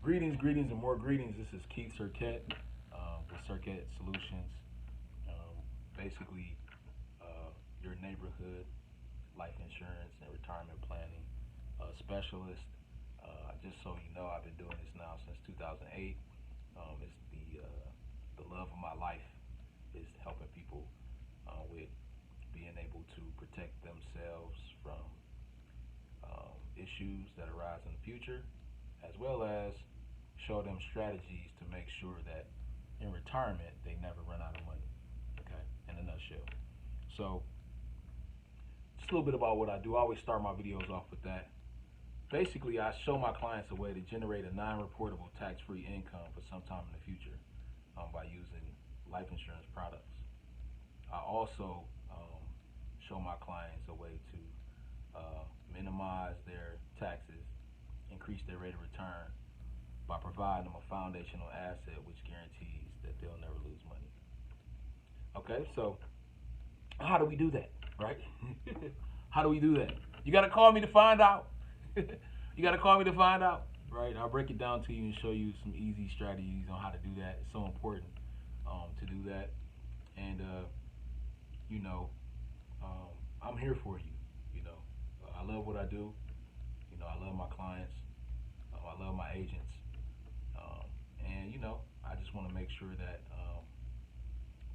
Greetings, and more greetings. This is Keith Cirquette with Cirquette Solutions. Basically, your neighborhood life insurance and retirement planning specialist. Just so you know, I've been doing this now since 2008. It's the love of my life is helping people with being able to protect themselves from issues that arise in the future, as well as show them strategies to make sure that in retirement they never run out of money. Okay, in a nutshell. So, just a little bit about what I do. I always start my videos off with that. Basically, I show my clients a way to generate a non-reportable tax-free income for some time in the future by using life insurance products. I also show my clients a way to minimize their taxes, increase their rate of return by providing them a foundational asset which guarantees that they'll never lose money. Okay, so how do we do that, right? How do we do that? You got to call me to find out. You got to call me to find out, right? I'll break it down to you and show you some easy strategies on how to do that. It's so important to do that. And, you know, I'm here for you. You know, I love what I do. You know, I love my clients. I love my agents. And, you know, I just want to make sure that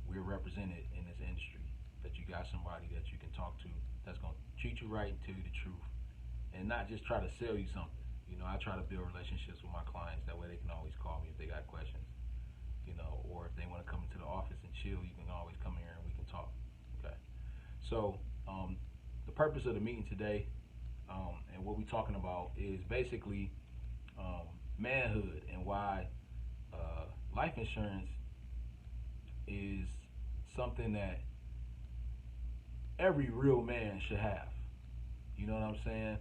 we're represented in this industry, that you got somebody that you can talk to that's going to treat you right and tell you the truth and not just try to sell you something. You know, I try to build relationships with my clients. That way they can always call me if they got questions, you know, or if they want to come into the office and chill, you can always come here and we can talk. Okay. So, the purpose of the meeting today and what we're talking about is basically manhood and why life insurance is something that every real man should have. You know what I'm saying?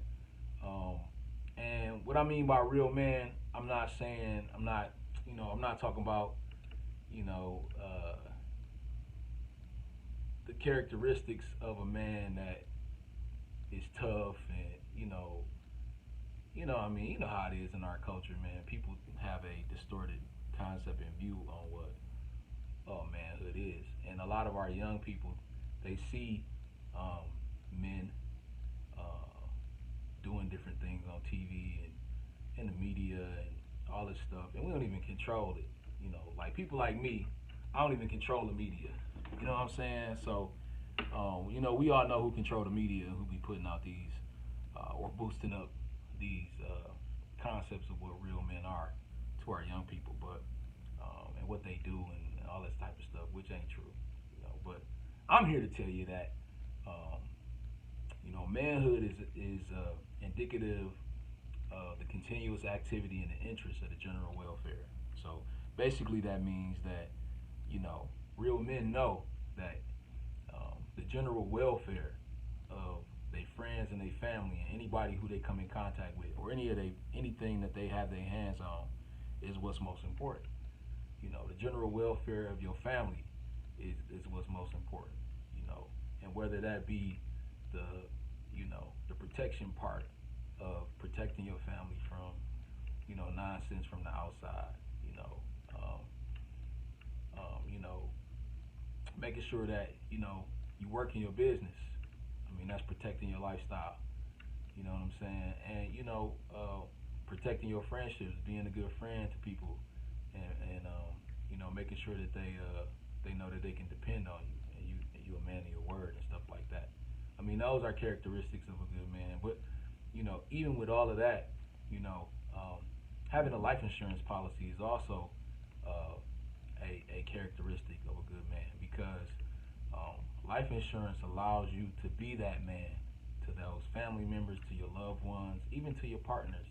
And what I mean by real man, I'm not saying, I'm not talking about, you know, the characteristics of a man that is tough and, I mean, you know how it is in our culture, man. People have a distorted concept and view on what manhood is. And a lot of our young people, they see men doing different things on TV and in the media and all this stuff, and we don't even control it. You know, like people like me, I don't even control the media. You know what I'm saying? So, we all know who control the media and who be putting out these or boosting up these concepts of what real men are to our young people, but and what they do and all this type of stuff, which ain't true. But I'm here to tell you that manhood is indicative of the continuous activity and the interest of the general welfare. So basically, that means that real men know that the general welfare of their friends and their family and anybody who they come in contact with, or anything that they have their hands on, is what's most important. The general welfare of your family is what's most important. And whether that be the the protection part of protecting your family from nonsense from the outside. Um, Making sure that you work in your business. I mean, that's protecting your lifestyle. You know what I'm saying? And protecting your friendships, being a good friend to people, and making sure that they know that they can depend on you, and you a man of your word and stuff like that. I mean, those are characteristics of a good man. But even with all of that, having a life insurance policy is also a characteristic of a good man, because life insurance allows you to be that man to those family members, to your loved ones, even to your partners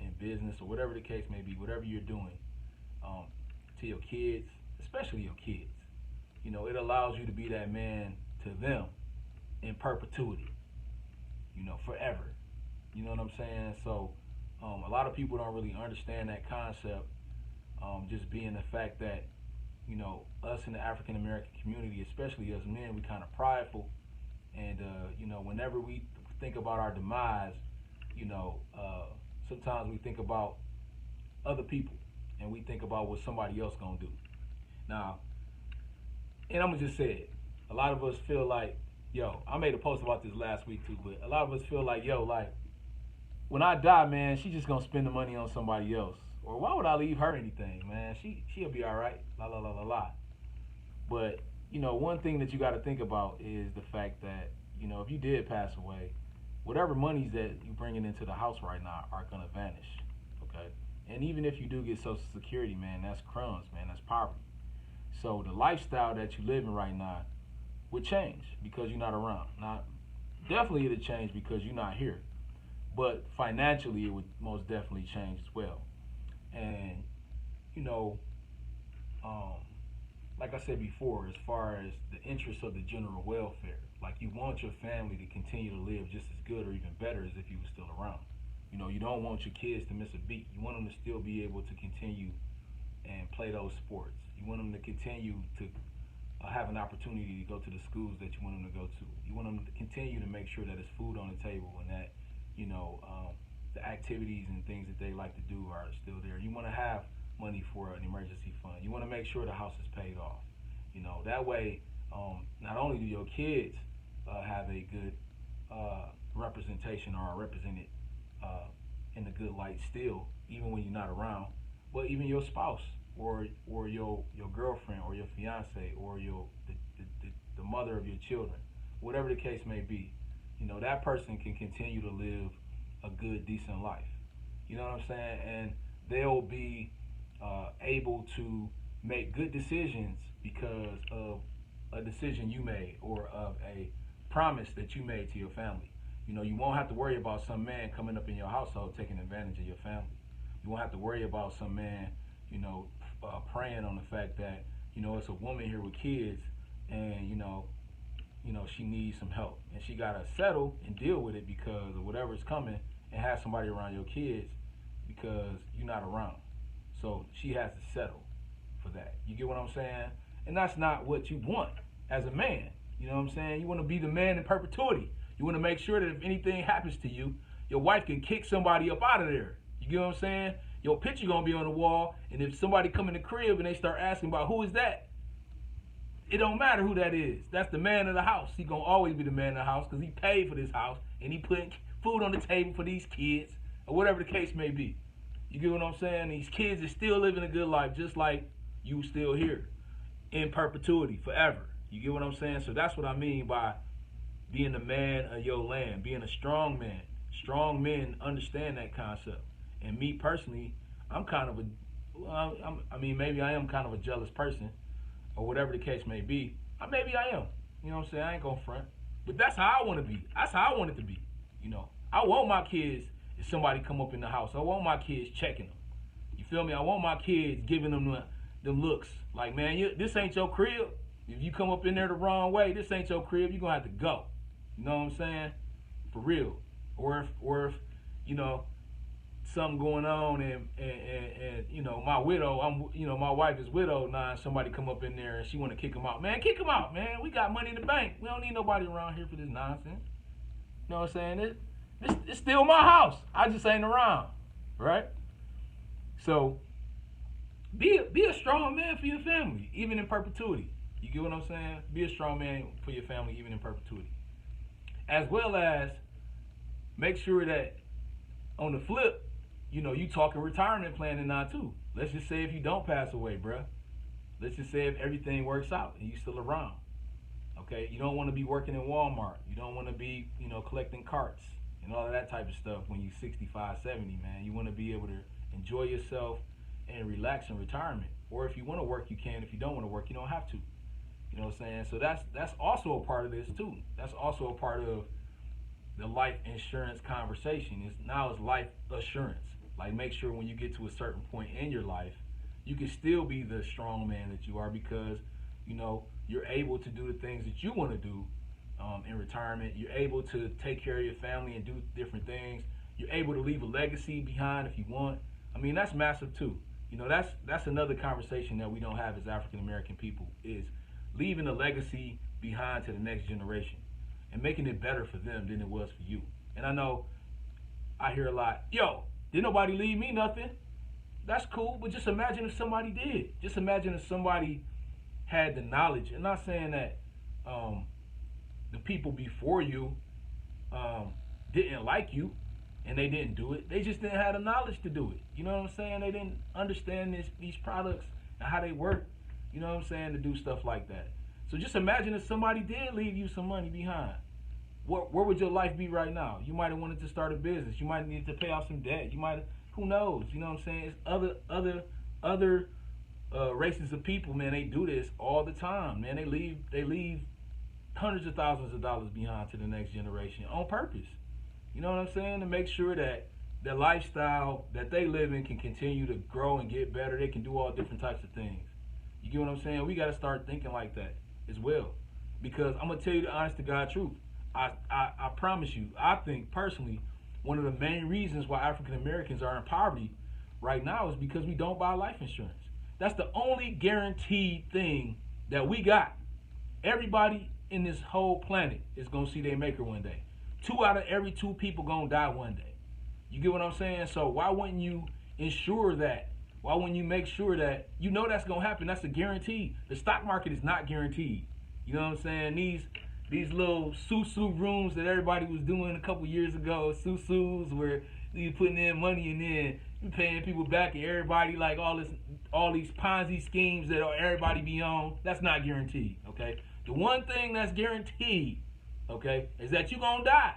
in business or whatever the case may be, whatever you're doing, to your kids, especially your kids. It allows you to be that man to them in perpetuity, forever. You know what I'm saying? So a lot of people don't really understand that concept, just being the fact that, us in the African American community, especially us men, we kind of prideful. And, whenever we think about our demise, sometimes we think about other people, and we think about what somebody else gonna do. Now, and I'm gonna just say it. A lot of us feel like, yo, I made a post about this last week too, but a lot of us feel like, yo, like when I die, man, she just gonna spend the money on somebody else. Or why would I leave her anything, man? She'll be all right. La la la la la. But one thing that you got to think about is the fact that if you did pass away, whatever monies that you bringing into the house right now are gonna vanish. Okay, and even if you do get Social Security, man, that's crumbs, man. That's poverty. So the lifestyle that you living right now would change because you're not around. Now, definitely it'll change because you're not here. But financially, it would most definitely change as well. And you know, um, like I said before, as far as the interests of the general welfare, like you want your family to continue to live just as good or even better as if you were still around. You don't want your kids to miss a beat. You want them to still be able to continue and play those sports. You want them to continue to have an opportunity to go to the schools that you want them to go to. You want them to continue to make sure that there's food on the table and that the activities and things that they like to do are still there. You want to have money for an emergency fund. You want to make sure the house is paid off. That way, not only do your kids have a good representation or are represented in a good light still, even when you're not around, but even your spouse or your girlfriend or your fiance or the mother of your children, whatever the case may be, that person can continue to live a good, decent life. You know what I'm saying? And they'll be able to make good decisions because of a decision you made or of a promise that you made to your family. You won't have to worry about some man coming up in your household taking advantage of your family. You won't have to worry about some man, preying on the fact that, it's a woman here with kids and, she needs some help. And she got to settle and deal with it because of whatever's coming and have somebody around your kids because you're not around. So she has to settle for that. You get what I'm saying? And that's not what you want as a man. You know what I'm saying? You want to be the man in perpetuity. You want to make sure that if anything happens to you, your wife can kick somebody up out of there. You get what I'm saying? Your picture going to be on the wall, and if somebody come in the crib and they start asking about who is that, it don't matter who that is. That's the man of the house. He going to always be the man of the house because he paid for this house, and he put food on the table for these kids, or whatever the case may be. You get what I'm saying? These kids are still living a good life just like you still here in perpetuity forever. You get what I'm saying? So that's what I mean by being the man of your land, being a strong man. Strong men understand that concept. And me personally, I'm kind of maybe I am kind of a jealous person or whatever the case may be. Maybe I am. You know what I'm saying? I ain't gonna front. But that's how I want to be. That's how I want it to be. I want my kids, if somebody come up in the house, I want my kids checking them. You feel me? I want my kids giving them them looks. Like, man, this ain't your crib. If you come up in there the wrong way, this ain't your crib. You're going to have to go. You know what I'm saying? For real. Or if something going on and my widow, my wife is widowed now, and somebody come up in there and she want to kick them out. Man, kick them out, man. We got money in the bank. We don't need nobody around here for this nonsense. You know what I'm saying? It's still my house. I just ain't around, right? So be a strong man for your family, even in perpetuity. You get what I'm saying? Be a strong man for your family, even in perpetuity. As well as make sure that on the flip, you talking retirement planning now too. Let's just say if you don't pass away, bruh. Let's just say if everything works out and you still around. Okay? You don't want to be working in Walmart. You don't want to be, collecting carts and all of that type of stuff when you're 65, 70, man. You want to be able to enjoy yourself and relax in retirement. Or if you want to work, you can. If you don't want to work, you don't have to. You know what I'm saying? So that's also a part of this too. That's also a part of the life insurance conversation. It's life assurance. Like, make sure when you get to a certain point in your life, you can still be the strong man that you are because, you're able to do the things that you want to do in retirement. You're able to take care of your family and do different things. You're able to leave a legacy behind if you want. That's massive too. That's another conversation that we don't have as African American people is leaving a legacy behind to the next generation and making it better for them than it was for you. And I know I hear a lot, yo, didn't nobody leave me nothing? That's cool, but just imagine if somebody did. Just imagine if somebody had the knowledge. I'm not saying that um, the people before you um, didn't like you and they didn't do it. They just didn't have the knowledge to do it. You know what I'm saying? They didn't understand these products and how they work. You know what I'm saying? To do stuff like that. So just imagine if somebody did leave you some money behind. Where would your life be right now? You might have wanted to start a business. You might need to pay off some debt. You might, who knows? You know what I'm saying? It's other races of people, man. They do this all the time, man. They leave hundreds of thousands of dollars behind to the next generation on purpose. You know what I'm saying? To make sure that the lifestyle that they live in can continue to grow and get better. They can do all different types of things. You get what I'm saying? We got to start thinking like that as well. Because I'm going to tell you the honest to God truth. I promise you, I think personally, one of the main reasons why African Americans are in poverty right now is because we don't buy life insurance. That's the only guaranteed thing that we got. Everybody in this whole planet is going to see their maker one day. 2 out of every 2 people going to die one day. You get what I'm saying? So why wouldn't you ensure that? Why wouldn't you make sure that you know that's going to happen? That's a guarantee. The stock market is not guaranteed. You know what I'm saying? These little susu rooms that everybody was doing a couple years ago, susus, where you putting in money and then you paying people back, and everybody like all these Ponzi schemes that everybody be on. That's not guaranteed. Okay, the one thing that's guaranteed, okay, is that you're gonna die.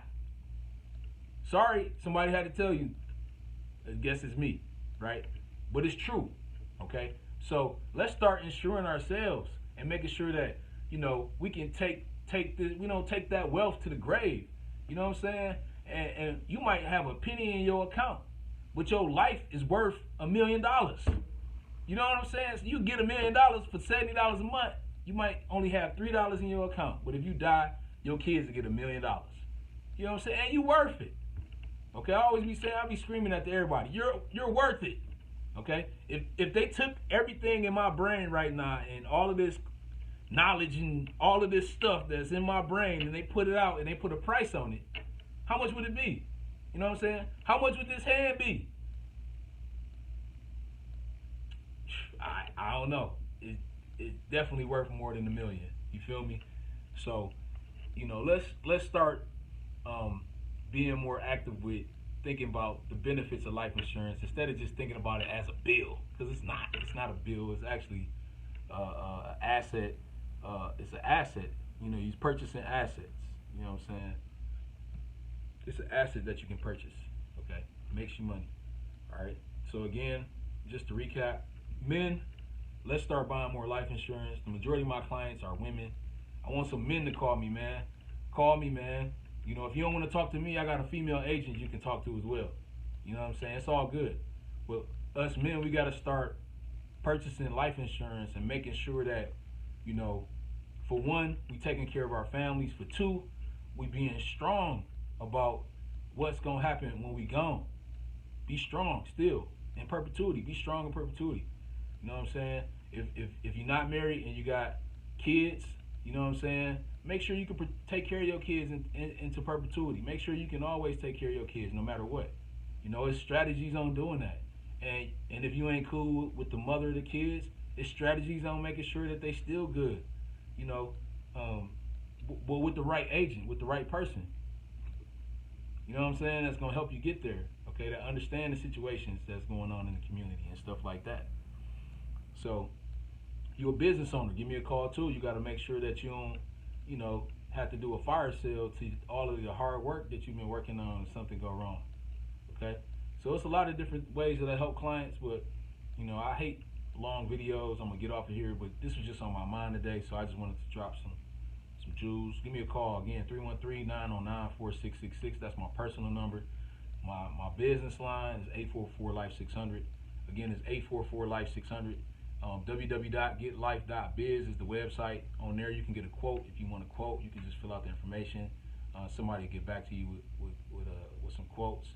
Sorry, somebody had to tell you. I guess it's me, right? But it's true. Okay, so let's start insuring ourselves and making sure that we can take take that wealth to the grave. You know what I'm saying? And you might have a penny in your account, but your life is worth $1 million. You know what I'm saying? So you get $1 million for $70 a month. You might only have $3 in your account, but if you die, your kids will get $1 million. You know what I'm saying? And you worth it. Okay, I always be saying, I be screaming at everybody, you're worth it. Okay, if they took everything in my brain right now and all of this knowledge and all of this stuff that's in my brain and they put it out and they put a price on it, how much would it be? You know what I'm saying? How much would this hand be? I don't know. It's definitely worth more than $1 million. You feel me? So, let's start being more active with thinking about the benefits of life insurance instead of just thinking about it as a bill, because it's not. It's not a bill. It's actually an asset. It's an asset. You're purchasing assets. You know what I'm saying? It's an asset that you can purchase. Okay, it makes you money. All right. So again, just to recap, men, let's start buying more life insurance. The majority of my clients are women. I want some men to call me, man. Call me, man. If you don't want to talk to me, I got a female agent you can talk to as well. You know what I'm saying? It's all good. But us men, we got to start purchasing life insurance and making sure that, for one, we taking care of our families. For two, we being strong about what's going to happen when we gone. Be strong still in perpetuity. Be strong in perpetuity. You know what I'm saying? If you're not married and you got kids, you know what I'm saying? Make sure you can take care of your kids into perpetuity. Make sure you can always take care of your kids no matter what. It's strategies on doing that. And if you ain't cool with the mother of the kids, it's strategies on making sure that they still good. But with the right agent, with the right person. You know what I'm saying? That's going to help you get there. Okay, to understand the situations that's going on in the community and stuff like that. So, you're a business owner. Give me a call too. You got to make sure that you don't, have to do a fire sale to all of the hard work that you've been working on if something go wrong. Okay? So it's a lot of different ways that I help clients, but I hate long videos. I'm gonna get off of here, but this was just on my mind today, so I just wanted to drop some jewels. Give me a call again, 313-909-4666. That's my personal number. My business line is 844-LIFE-600. Again, it's 844-LIFE-600. www.getlife.biz is the website. On there, you can get a quote. If you want a quote, you can just fill out the information. Somebody will get back to you with some quotes.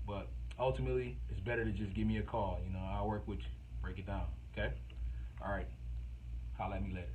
But ultimately, it's better to just give me a call. I'll work with you, break it down. Okay? All right. Holla at me later.